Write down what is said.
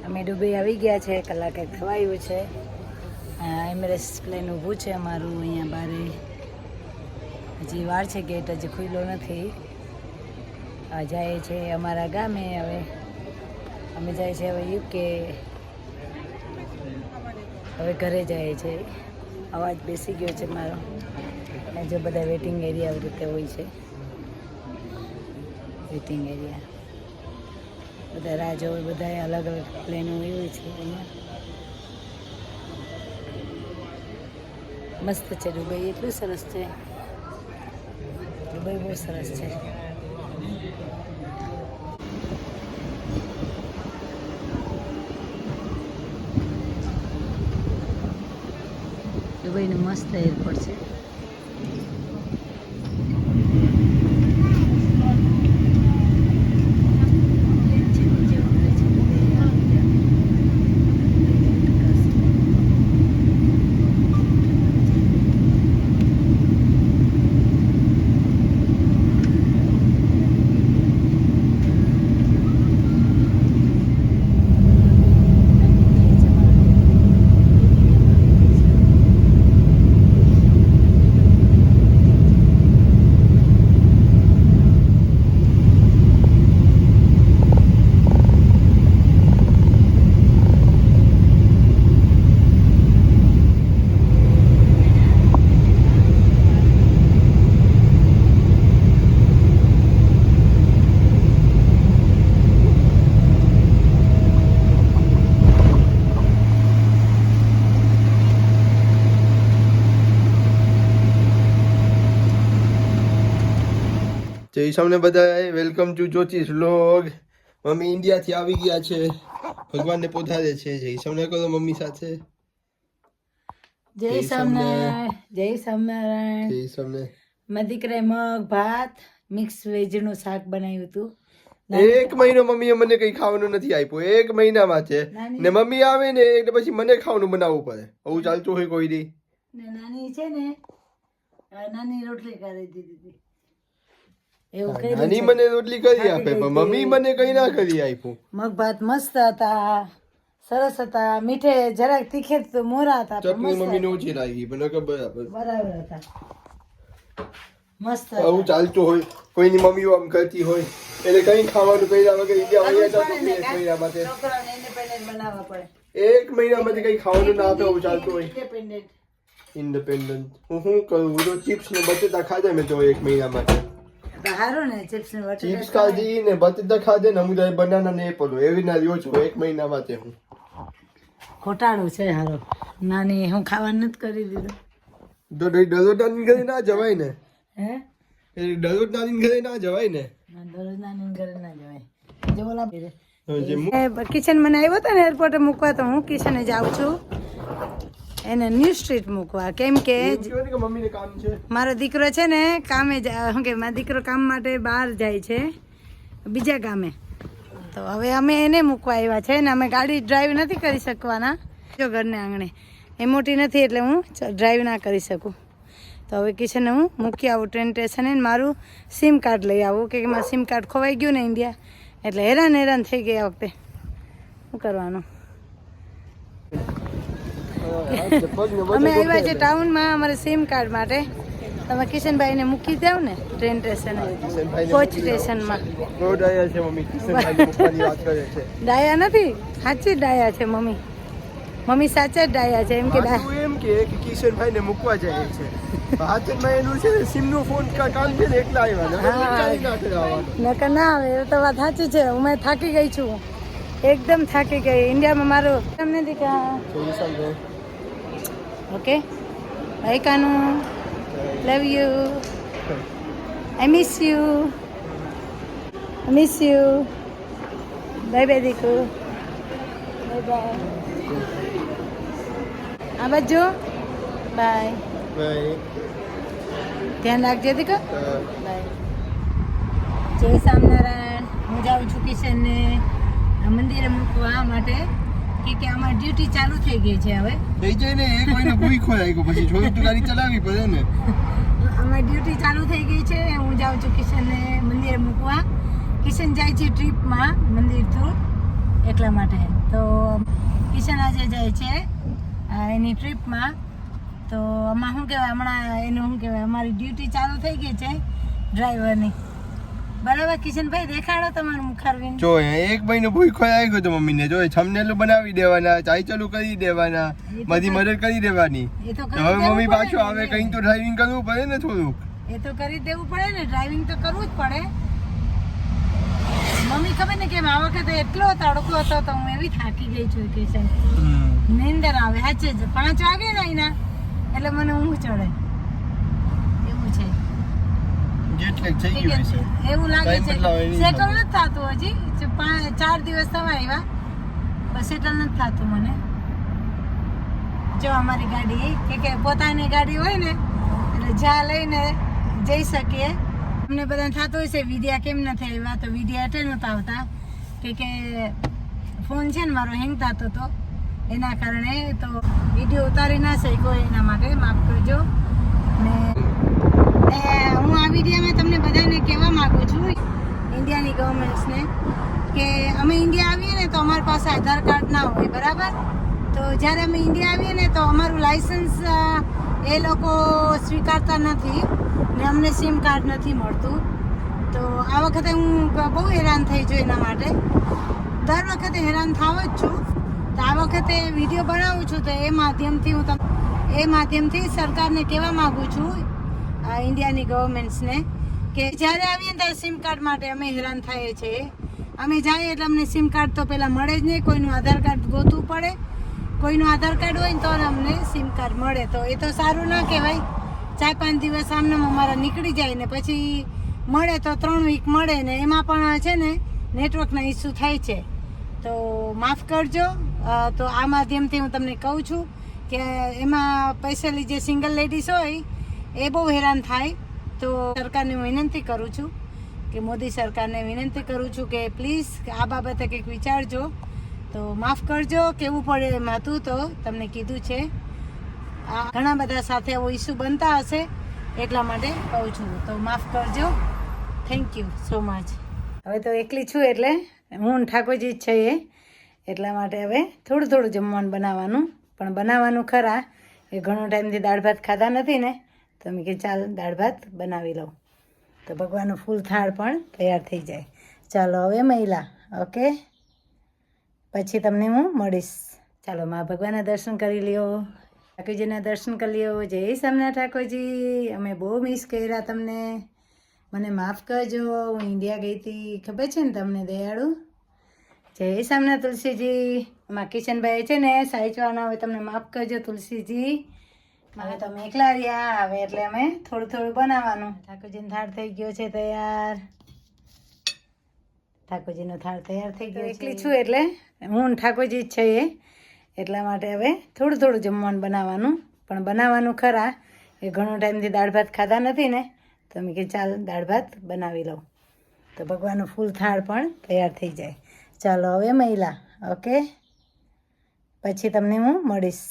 અમે દુબઈ આવી ગયા છે, કલાકે થવાયું છે. એમિરેટ્સ પ્લેન ઊભું છે અમારું અહીંયા બારે. હજી વાર છે, ગેટ હજી ખુલ્લો નથી. જાય છે અમારા ગામે. હવે અમે જાય છે હવે યુકે. હવે ઘરે જાય છે. અવાજ બેસી ગયો છે મારો. અને જો બધા વેઇટિંગ એરિયા આવી રીતે હોય છે. વેઇટિંગ એરિયા બધા રાહ જોવે. બધા અલગ અલગ પ્લેનો હોય છે અહીંયા. મસ્ત છે દુબઈ, એટલું સરસ છે. દુબઈ બહુ સરસ છે. દુબઈનું મસ્ત એરપોર્ટ છે. જય સામને બધા, વેલકમ ટુ જ્યોતિષ વ્લોગ. મમ્મી ઇન્ડિયાથી આવી ગયા છે, ભગવાનને પોધારે છે. જય સામને કરો મમ્મી સાથે. જય સ્વામિનારાયણ. જય સ્વામિનારાયણ. જય સામને. મારા દીકરાએ મગ ભાત મિક્સ વેજનું શાક બનાવ્યું હતું. 1 મહિનો મમ્મીએ મને કઈ ખાવાનું નથી આપ્યું. 1 મહિનામાં છે ને મમ્મી આવે ને એટલે પછી મને ખાવાનું બનાવવું પડે. આવું ચાલતું હોય કોઈ દી. નાની છે ને, નાની રોટલી કરી દીધી. નાની મને રોટલી કરી આપે પણ મમ્મી મને કઈ ના કરી આપ્યું. મગ ભાત મસ્ત હતા, સરસ હતા. મીઠે જરાક તીખે તો મોરા હતા. ચટણી મમ્મીને ઓછી લાગી પણ બરાબર હતા. મસ્ત. આવું ચાલતું હોય. કોઈની મમ્મી આમ કરતી હોય એટલે કઈ ખાવાનું કર્યા વગર ઇન્ડિયા વયા જતો 1 મહિના માટે. છોકરાને ઇન્ડિપેન્ડન્ટ બનાવવા પડે. 1 મહિનામાંથી કઈ ખાવાનું ના આપે એવું ચાલતું હોય. ઇન્ડિપેન્ડન્ટ હું શું કરું? હું તો ચિપ્સ ને બટેટા ખાધા મેં તો 1 મહિના માટે. હારું ને, ચિપ્સ ને બટેટા ચિપ્સ ખાધી ને બટેટા ખાધે ને અમુદાય બનાના ને એપલ એવી ના રહ્યો છું 1 મહિના માટે. હું ખોટાડું છે હારો. નાની હું ખાવાનું નથી કરી દીધું. તો દરરોજ નાની ઘરે ના જવાય ને. હે? દરરોજ નાની ઘરે ના જવાય ને. દરરોજ નાની ઘરે ના જવાય. જો ઓલા કિશન મને આવ્યો હતો ને એરપોર્ટે મૂકવા, તો હું કિશને જાઉં છું એને ન્યૂ સ્ટ્રીટ મૂકવા. કેમ કે મમ્મીને કામ છે. મારો દીકરો છે ને કામે શું કે મારો દીકરો કામ માટે બહાર જાય છે બીજા ગામે. તો હવે અમે એને મૂકવા આવ્યા છે ને અમે ગાડી ડ્રાઈવ નથી કરી શકવાના. જો ઘરને આંગણે એ મોટી નથી એટલે હું ડ્રાઈવ ના કરી શકું. તો હવે કિશનને હું મૂકી આવું ટ્રેન સ્ટેશને. મારું સિમ કાર્ડ લઈ આવું કે મારું સિમ કાર્ડ ખોવાઈ ગયું ને ઇન્ડિયા, એટલે હેરાન થઈ ગઈ આ વખતે. શું કરવાનું? અમે આવ્યા છે ટાઉનમાં અમારે સિમ કાર્ડ માટે. તમે કિશનભાઈને મૂકી જાવ ને ટ્રેન સ્ટેશને, કોચ સ્ટેશનમાં. ડાયા નથી, સાચી ડાયા છે મમ્મી. મમ્મી સાચા જ ડાયા છે. એમ કે કિશનભાઈ ને મૂકવા જાય છે. હાથમાં એનું છે સિમનો ફોન કામ છે ને એકલા આવ્યા. નકર ના આવે. એ તો વાત સાચી છે. હું થાકી ગઈ છું, એકદમ થાકી ગઈ. ઇન્ડિયામાં મારું તમને દીકરા. Okay bye Kanu, love you, I miss you, bye bye Diku, bye bye. આ બાજુ બાય. ધ્યાન રાખજે દીકરા. બાય. જય સ્વામિનારાયણ. હું જાઉં છું કિશનને મંદિરે મૂકવા માટે કે અમારી ડ્યુટી ચાલુ થઈ ગઈ છે હવે. થઈ જાય ને, એક મહિનો ભૂખો લાગ્યો પછી થોડું તો ગાડી ચલાવવી પડે ને. અમારી ડ્યુટી ચાલુ થઈ ગઈ છે. હું જાઉં છું કિશનને મંદિરે મૂકવા. કિશન જાય છે ટ્રીપમાં મંદિર થ્રુ, એટલા માટે. તો કિશન આજે જાય છે એની ટ્રીપમાં. તો આમાં શું કહેવાય, હમણાં એનું શું કહેવાય, અમારી ડ્યુટી ચાલુ થઈ ગઈ છે ડ્રાઈવરની. બરાબર કિશનભાઈ, દેખાડો તમારું મુખારવીન. જો એક મહિનો ભૂખો આવી ગયો તો મમ્મીને, જો થંબનેલ બનાવી દેવાના, ચાય ચાલુ કરી દેવાના, બધી મદદ કરી દેવાની. એ તો હવે મમ્મી પાછું આવે કંઈ તો ડ્રાઇવિંગ કરવું પડે ને થોડુંક. એ તો કરી દેવું પડે ને, ડ્રાઇવિંગ તો કરવું જ પડે. મમ્મી ખબર ને કેમ આ વખતે એટલો તડકો હતો તો હું એવી થાકી ગઈ છું કિશન. નીંદર આવે સાચે જ. 5 વાગે ને એના એટલે મને ઊંઘ ચડે એવું છે. એવું લાગે છે સેટલ નથી થતું હજી. 4 દિવસ થવા આવ્યા પણ સેટલ નથી થતું મને. જો અમારી ગાડી કે પોતાની ગાડી હોય ને એટલે જ્યાં લઈને જઈ શકીએ. અમને બધાને થતું હોય છે વિડિયા કેમ નથી આવ્યા, તો વિડિયા એટલે નહોતા આવતા કે ફોન છે ને મારો હેંગ થતો હતો એના કારણે. તો વિડીયો ઉતારી ના શક્યો એના માટે માફ કરજો. ને હું આ વિડીયોમાં તમને બધાને કહેવા માગું છું ઇન્ડિયાની ગવર્મેન્ટ્સને કે અમે ઇન્ડિયા આવીએ ને તો અમારી પાસે આધાર કાર્ડ ના હોય, બરાબર? તો જ્યારે અમે ઇન્ડિયા આવીએ ને તો અમારું લાઇસન્સ એ લોકો સ્વીકારતા નથી ને અમને સિમ કાર્ડ નથી મળતું. તો આ વખતે હું બહુ હેરાન થઈ છું એના માટે. દર વખતે હેરાન થાવ જ છું. તો આ વખતે વિડીયો બનાવું છું તો એ માધ્યમથી સરકારને કહેવા માગું છું ઇન્ડિયાની ગવર્મેન્ટ્સને કે જ્યારે આવીએ ત્યારે સિમ કાર્ડ માટે અમે હેરાન થઈએ છીએ. અમે જઈએ એટલે અમને સિમ કાર્ડ તો પહેલાં મળે જ નહીં, કોઈનું આધાર કાર્ડ ગોતવું પડે. કોઈનું આધાર કાર્ડ હોય ને તો અમને સિમ કાર્ડ મળે. તો એ તો સારું ના કહેવાય. 4-5 દિવસ આમને અમારા નીકળી જાય ને પછી મળે તો 3 વીક મળે ને એમાં પણ છે ને નેટવર્કના ઇસ્યુ થાય છે. તો માફ કરજો. તો આ માધ્યમથી હું તમને કહું છું કે એમાં સ્પેશિયલી જે સિંગલ લેડીઝ હોય એ બહુ હેરાન થાય. તો સરકારને હું વિનંતી કરું છું કે મોદી સરકારને વિનંતી કરું છું કે પ્લીઝ આ બાબતે કંઈક વિચારજો. તો માફ કરજો, કેવું પડે એમ હતું તો તમને કીધું છે. ઘણા બધા સાથે એવો ઇસ્યુ બનતા હશે એટલા માટે કહું છું. તો માફ કરજો. Thank you so much. હવે તો એકલી છું એટલે હું ઠાકોરજી જ છીએ એટલા માટે હવે થોડું જમવાનું બનાવવાનું, પણ બનાવવાનું ખરા એ ઘણો ટાઈમથી દાળ ભાત ખાધા નથી ને તો મેં કે ચાલ દાળ ભાત બનાવી લઉં. તો ભગવાનનો ફૂલ થાળ પણ તૈયાર થઈ જાય. ચાલો હવે મહિલા, ઓકે, પછી તમને હું મળીશ. ચાલો મા ભગવાનના દર્શન કરી લ્યો, ઠાકોરજીના દર્શન કરી લ્યો. જય સ્વામિનારાયણ ઠાકોરજી. અમે બહુ મિસ કર્યા તમને, મને માફ કરજો. હું ઇન્ડિયા ગઈ હતી, ખબર છે ને તમને દયાળુ. જય સ્વામિનારાયણ તુલસીજી. એમાં કિશનભાઈ છે ને સાચવાના, હવે તમને માફ કરજો તુલસીજી. હવે તમે એકલા રહ્યા હવે એટલે અમે થોડું બનાવવાનું. ઠાકોરજીનો થાળ થઈ ગયો છે તૈયાર. ઠાકોરજીનો થાળ તૈયાર થઈ ગયો. એકલી છું એટલે હું ઠાકોરજી જ છીએ એટલા માટે હવે થોડું જમવાનું બનાવવાનું, પણ બનાવવાનું ખરા એ ઘણો ટાઈમથી દાળ ભાત ખાધા નથી ને તો મેં કે ચાલ દાળ ભાત બનાવી લઉં. તો ભગવાનનો ફૂલ થાળ પણ તૈયાર થઈ જાય. ચાલો હવે મહિલા, ઓકે, પછી તમને હું મળીશ.